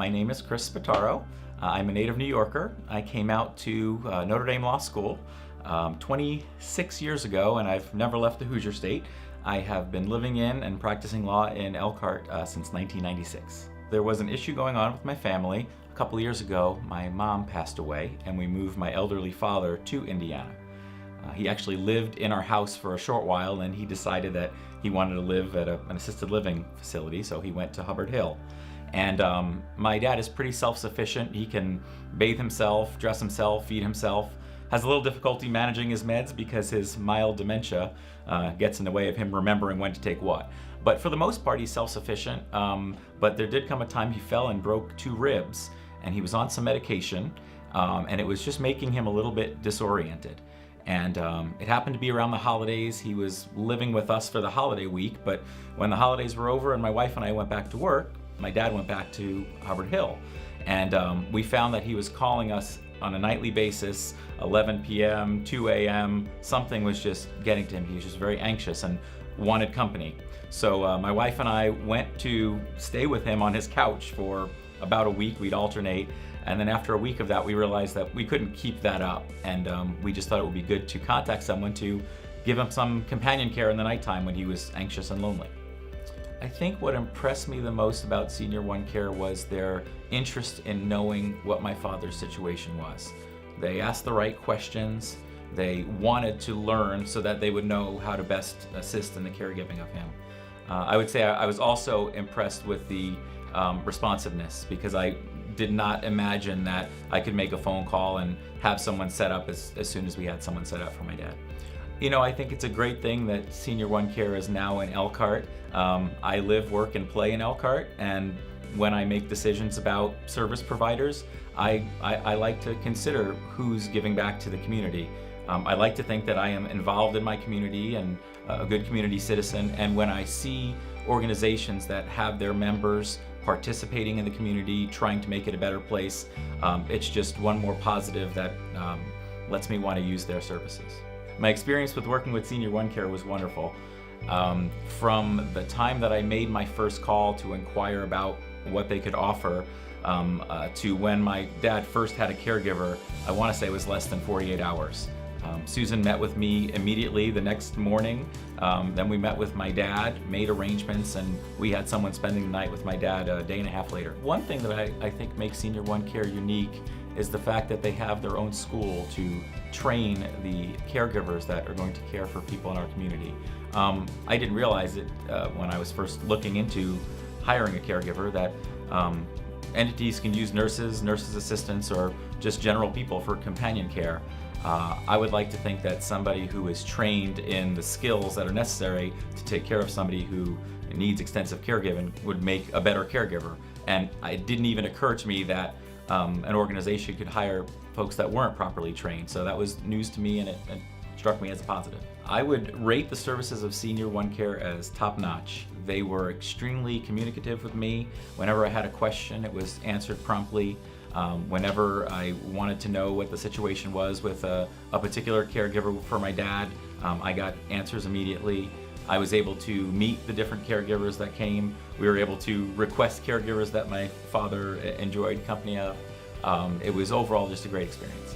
My name is Chris Spataro. I'm a native New Yorker. I came out to Notre Dame Law School 26 years ago, and I've never left the Hoosier State. I have been living in and practicing law in Elkhart since 1996. There was an issue going on with my family. A couple of years ago, my mom passed away, and we moved my elderly father to Indiana. He actually lived in our house for a short while, and he decided that he wanted to live at an assisted living facility, so he went to Hubbard Hill. And my dad is pretty self-sufficient. He can bathe himself, dress himself, feed himself. Has a little difficulty managing his meds because his mild dementia gets in the way of him remembering when to take what. But for the most part, he's self-sufficient. But there did come a time he fell and broke 2 ribs, and he was on some medication, and it was just making him a little bit disoriented. And it happened to be around the holidays. He was living with us for the holiday week, but when the holidays were over and my wife and I went back to work, my dad went back to Hubbard Hill. And we found that he was calling us on a nightly basis, 11 p.m., 2 a.m., something was just getting to him. He was just very anxious and wanted company. So my wife and I went to stay with him on his couch for about a week. We'd alternate. And then after a week of that, we realized that we couldn't keep that up. And we just thought it would be good to contact someone to give him some companion care in the nighttime when he was anxious and lonely. I think what impressed me the most about Senior1Care was their interest in knowing what my father's situation was. They asked the right questions. They wanted to learn so that they would know how to best assist in the caregiving of him. I would say I was also impressed with the responsiveness, because I did not imagine that I could make a phone call and have someone set up as soon as we had someone set up for my dad. You know, I think it's a great thing that Senior1Care is now in Elkhart. I live, work, and play in Elkhart, and when I make decisions about service providers, I like to consider who's giving back to the community. I like to think that I am involved in my community and a good community citizen, and when I see organizations that have their members participating in the community, trying to make it a better place, it's just one more positive that lets me want to use their services. My experience with working with Senior1Care was wonderful. From the time that I made my first call to inquire about what they could offer, to when my dad first had a caregiver, I want to say it was less than 48 hours. Susan met with me immediately the next morning. Then we met with my dad, made arrangements, and we had someone spending the night with my dad a day and a half later. One thing that I think makes Senior1Care unique is the fact that they have their own school to train the caregivers that are going to care for people in our community. I didn't realize it when I was first looking into hiring a caregiver that entities can use nurses, nurses' assistants, or just general people for companion care. I would like to think that somebody who is trained in the skills that are necessary to take care of somebody who needs extensive caregiving would make a better caregiver. And it didn't even occur to me that an organization could hire folks that weren't properly trained. So that was news to me, and it struck me as a positive. I would rate the services of Senior1Care as top-notch. They were extremely communicative with me. Whenever I had a question, it was answered promptly. Whenever I wanted to know what the situation was with a particular caregiver for my dad, I got answers immediately. I was able to meet the different caregivers that came. We were able to request caregivers that my father enjoyed company of. It was overall just a great experience.